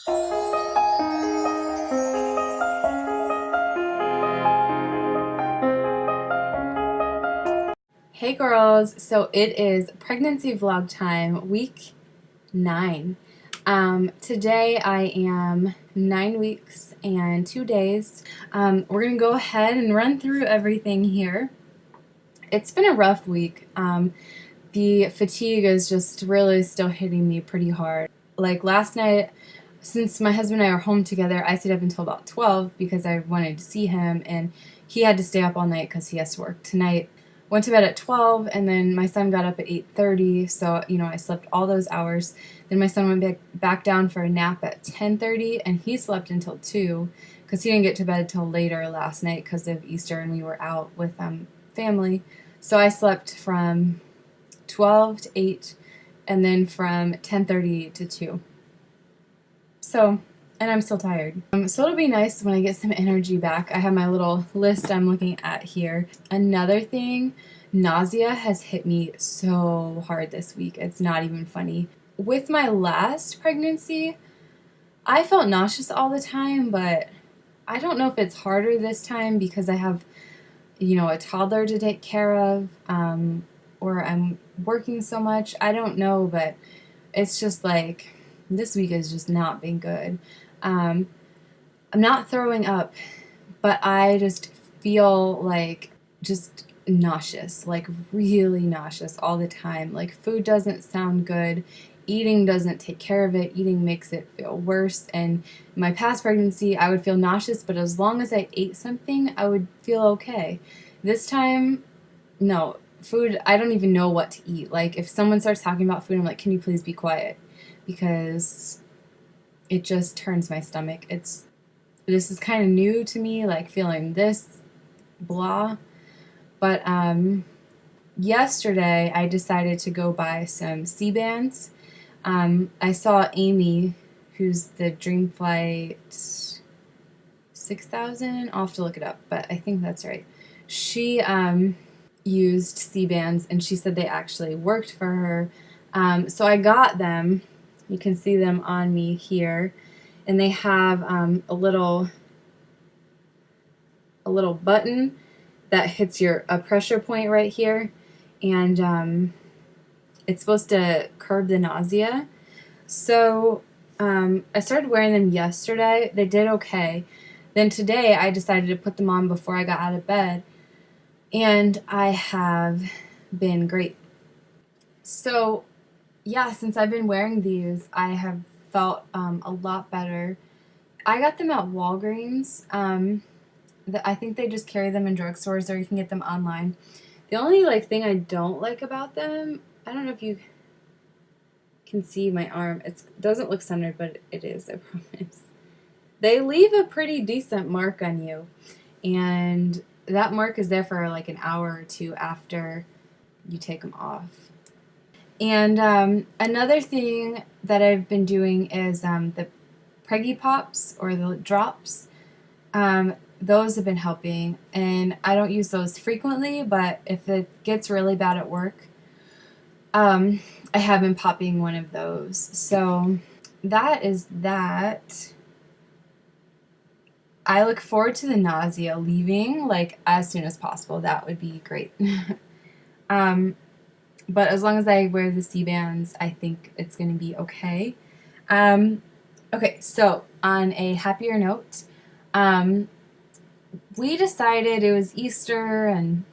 Hey girls, so it is pregnancy vlog time, week 9. Today I am 9 weeks and 2 days. We're gonna go ahead and run through everything here. It's been a rough week. The fatigue is just really still hitting me pretty hard. Like last night, since my husband and I are home together, I stayed up until about 12 because I wanted to see him, and he had to stay up all night because he has to work tonight. Went to bed at 12, and then my son got up at 8:30, so, I slept all those hours. Then my son went back down for a nap at 10:30, and he slept until 2 because he didn't get to bed till later last night because of Easter, and we were out with family. So I slept from 12 to 8, and then from 10:30 to 2. So, and I'm still tired. So it'll be nice when I get some energy back. I have my little list I'm looking at here. Another thing, nausea has hit me so hard this week. It's not even funny. With my last pregnancy, I felt nauseous all the time, but I don't know if it's harder this time because I have, a toddler to take care of, or I'm working so much. I don't know, but it's just like this week has just not been good. I'm not throwing up, but I just feel like just nauseous, like really nauseous all the time. Like food doesn't sound good. Eating doesn't take care of it. Eating makes it feel worse. And in my past pregnancy, I would feel nauseous, but as long as I ate something, I would feel okay. This time, no. Food, I don't even know what to eat. Like if someone starts talking about food, I'm like, can you please be quiet? Because it just turns my stomach. This is kind of new to me, like feeling this blah. But yesterday I decided to go buy some C-bands. I saw Amy, who's the Dreamflight 6000. I'll have to look it up, but I think that's right. She used C-bands, and she said they actually worked for her. So I got them. You can see them on me here, and they have a little button that hits a pressure point right here, and it's supposed to curb the nausea. So I started wearing them yesterday. They did okay. Then today I decided to put them on before I got out of bed, and I have been great. So yeah, since I've been wearing these, I have felt a lot better. I got them at Walgreens. I think they just carry them in drugstores, or you can get them online. The only thing I don't like about them, I don't know if you can see my arm. It doesn't look centered, but it is, I promise. They leave a pretty decent mark on you, and that mark is there for like an hour or two after you take them off. And another thing that I've been doing is the Preggy Pops, or the drops. Those have been helping, and I don't use those frequently, but if it gets really bad at work, I have been popping one of those. So that is that. I look forward to the nausea leaving as soon as possible. That would be great. But as long as I wear the C-bands, I think it's going to be okay. Okay, so on a happier note, we decided it was Easter, and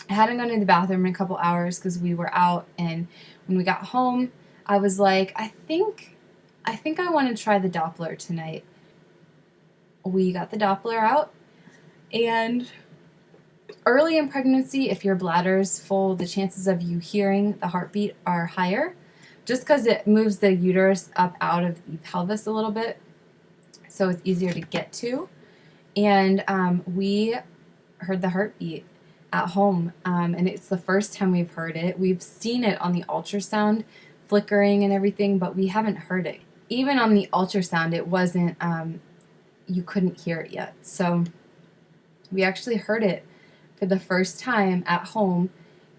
I hadn't gone to the bathroom in a couple hours because we were out, and when we got home, I was like, I think I want to try the Doppler tonight. We got the Doppler out, and early in pregnancy, if your bladder's full, the chances of you hearing the heartbeat are higher, just because it moves the uterus up out of the pelvis a little bit, so it's easier to get to. And we heard the heartbeat at home, and it's the first time we've heard it. We've seen it on the ultrasound flickering and everything, but we haven't heard it. Even on the ultrasound, it wasn't, you couldn't hear it yet. So we actually heard it for the first time at home,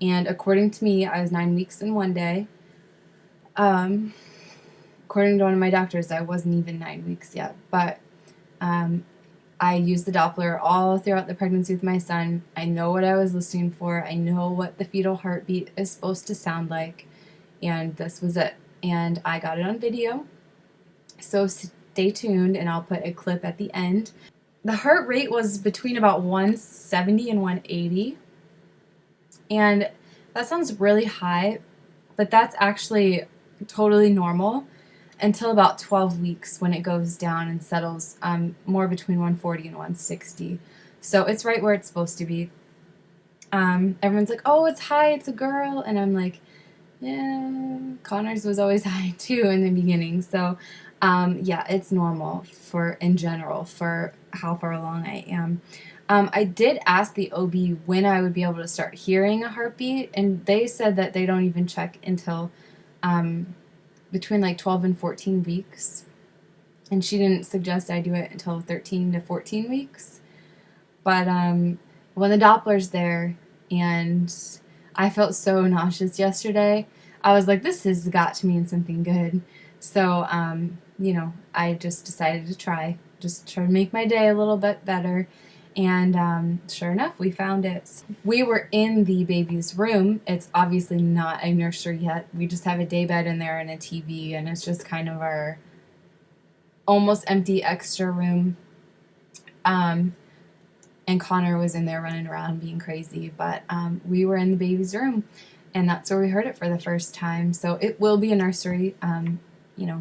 and according to me, I was 9 weeks and 1 day. According according to one of my doctors, I wasn't even 9 weeks yet. But I used the Doppler all throughout the pregnancy with my son. I know what I was listening for. I know what the fetal heartbeat is supposed to sound like. And this was it. And I got it on video. So stay tuned, and I'll put a clip at the end. The heart rate was between about 170 and 180. And that sounds really high, but that's actually totally normal until about 12 weeks when it goes down and settles more between 140 and 160. So it's right where it's supposed to be. Everyone's like, oh, it's high, it's a girl. And I'm like, yeah, Connor's was always high too in the beginning. So yeah, it's normal in general for how far along I am. I did ask the OB when I would be able to start hearing a heartbeat, and they said that they don't even check until between like 12 and 14 weeks. And she didn't suggest I do it until 13 to 14 weeks. But when the Doppler's there, and I felt so nauseous yesterday, I was like, this has got to mean something good. So, I just decided to just try to make my day a little bit better. And sure enough, we found it. We were in the baby's room. It's obviously not a nursery yet. We just have a daybed in there and a TV, and it's just kind of our almost empty extra room. And Connor was in there running around being crazy, but we were in the baby's room, and that's where we heard it for the first time. So it will be a nursery,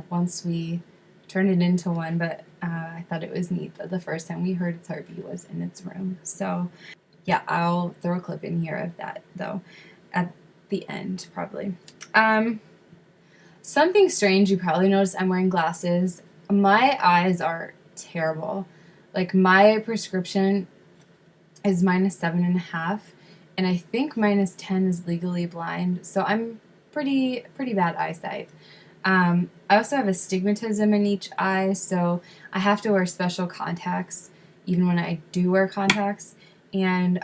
once we turn it into one, but I thought it was neat that the first time we heard its heartbeat was in its room. So yeah, I'll throw a clip in here of that, though, at the end, probably. Something strange, you probably noticed I'm wearing glasses. My eyes are terrible. Like, my prescription is -7.5, and I think -10 is legally blind, so I'm pretty bad eyesight. I also have astigmatism in each eye, so I have to wear special contacts even when I do wear contacts. And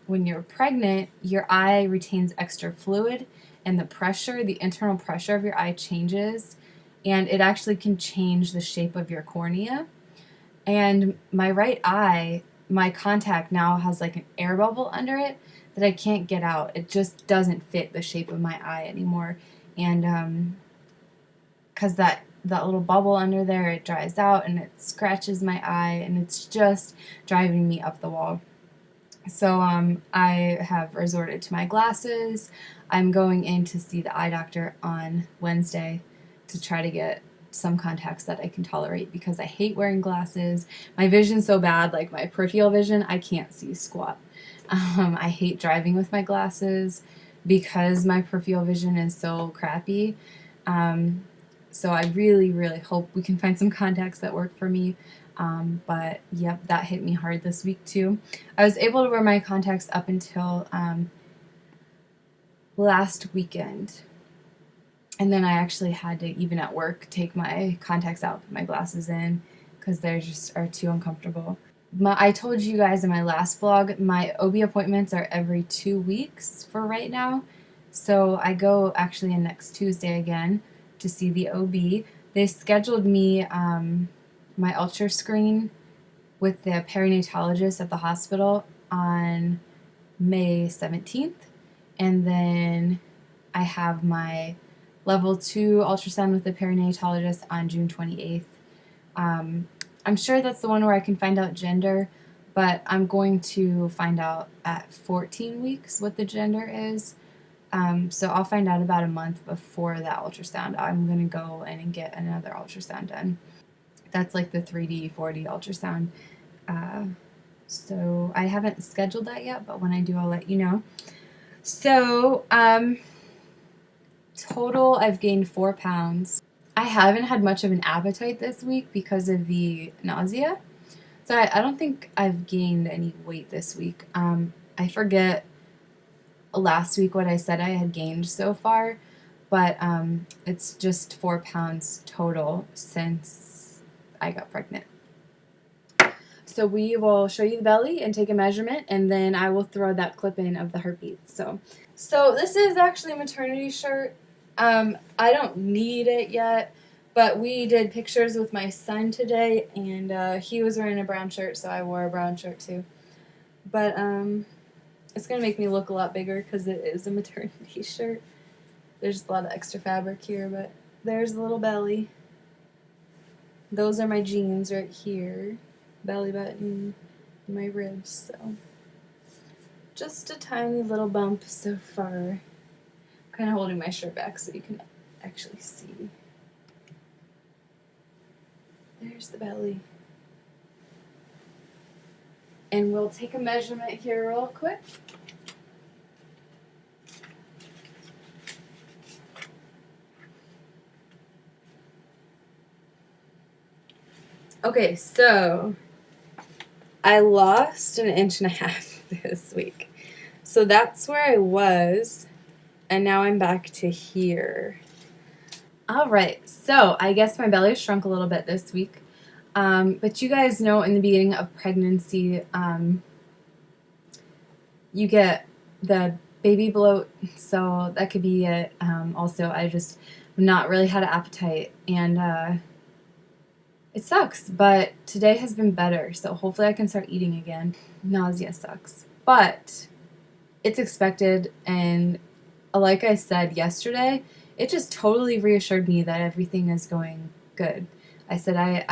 when you're pregnant, your eye retains extra fluid, and the internal pressure of your eye changes, and it actually can change the shape of your cornea. And my right eye, my contact now has like an air bubble under it that I can't get out. It just doesn't fit the shape of my eye anymore. And because that little bubble under there, it dries out and it scratches my eye, and it's just driving me up the wall. So I have resorted to my glasses. I'm going in to see the eye doctor on Wednesday to try to get some contacts that I can tolerate, because I hate wearing glasses. My vision's so bad, like my peripheral vision, I can't see squat. I hate driving with my glasses because my peripheral vision is so crappy. So I really, really hope we can find some contacts that work for me. But yep, that hit me hard this week too. I was able to wear my contacts up until last weekend. And then I actually had to, even at work, take my contacts out, put my glasses in, because they just are too uncomfortable. I told you guys in my last vlog, my OB appointments are every 2 weeks for right now. So I go actually in next Tuesday again to see the OB. They scheduled me my ultra screen with the perinatologist at the hospital on May 17th. And then I have my level 2 ultrasound with the perinatologist on June 28th. I'm sure that's the one where I can find out gender, but I'm going to find out at 14 weeks what the gender is. So I'll find out about a month before that ultrasound. I'm going to go in and get another ultrasound done. That's like the 3D, 4D ultrasound. So I haven't scheduled that yet, but when I do, I'll let you know. So, total, I've gained 4 pounds. I haven't had much of an appetite this week because of the nausea. So I don't think I've gained any weight this week. I forget last week what I said I had gained so far, but it's just 4 pounds total since I got pregnant. So we will show you the belly and take a measurement, and then I will throw that clip in of the heartbeat. So this is actually a maternity shirt. I don't need it yet, But we did pictures with my son today, and he was wearing a brown shirt, so I wore a brown shirt too. But it's going to make me look a lot bigger because it is a maternity shirt. There's a lot of extra fabric here, but there's a little belly. Those are my jeans right here. Belly button, my ribs, so just a tiny little bump so far. I'm kind of holding my shirt back so you can actually see. There's the belly. And we'll take a measurement here real quick. Okay, so I lost 1.5 inches this week. So that's where I was, and now I'm back to here. Alright, so I guess my belly shrunk a little bit this week. But you guys know in the beginning of pregnancy, you get the baby bloat, so that could be it. Also, I just not really had an appetite, and it sucks, but today has been better, so hopefully I can start eating again. Nausea sucks, but it's expected, and like I said yesterday, it just totally reassured me that everything is going good. I said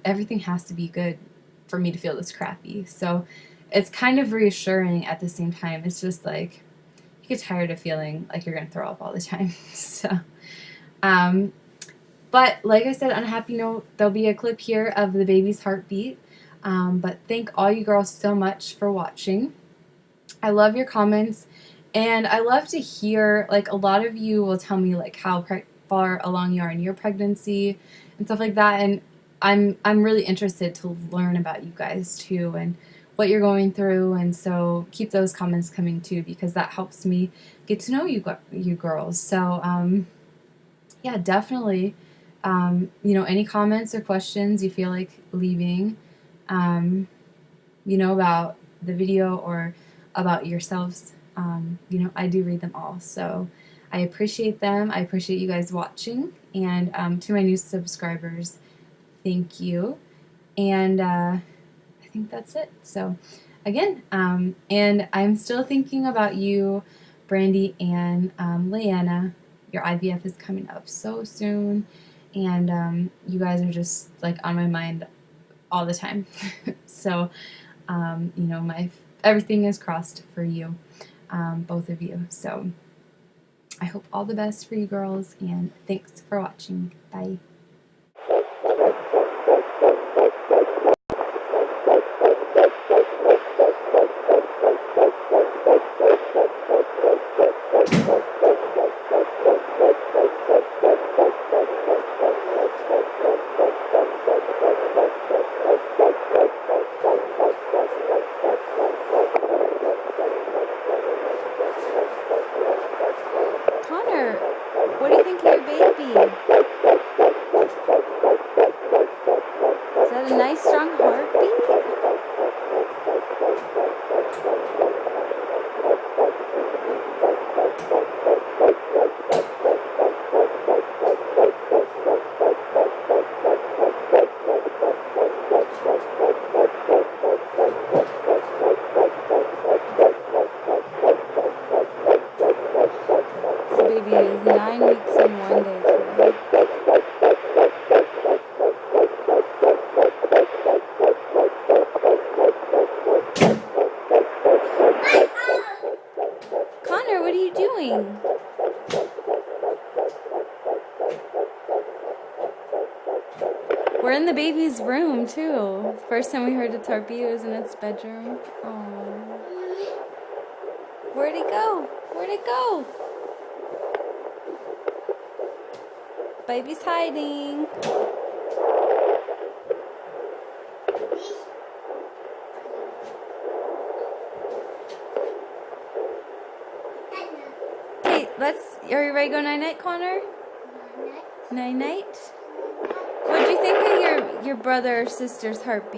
everything has to be good for me to feel this crappy. So it's kind of reassuring at the same time. It's just like you get tired of feeling like you're gonna throw up all the time. So, but like I said, on a happy note, there'll be a clip here of the baby's heartbeat. But thank all you girls so much for watching. I love your comments. And I love to hear, like, a lot of you will tell me, like, how far along you are in your pregnancy and stuff like that. And I'm really interested to learn about you guys, too, and what you're going through. And so keep those comments coming, too, because that helps me get to know you girls. So, yeah, definitely, any comments or questions you feel like leaving, about the video or about yourselves, I do read them all, so I appreciate them. I appreciate you guys watching, and to my new subscribers, thank you. And I think that's it. So again, and I'm still thinking about you, Brandy and Leanna. Your IVF is coming up so soon, and you guys are just like on my mind all the time. So everything is crossed for you, both of you. So I hope all the best for you girls, and thanks for watching. Bye. Connor, what do you think of your baby? Is that a nice strong heartbeat? This baby is 9 weeks and 1 day today. Connor, what are you doing? We're in the baby's room, too. First time we heard its heartbeat was in its bedroom. Oh. Where'd it go? Where'd it go? Baby's hiding. Okay, are you ready to go night-night, Connor? Night-night? What'd you think of your brother or sister's heartbeat?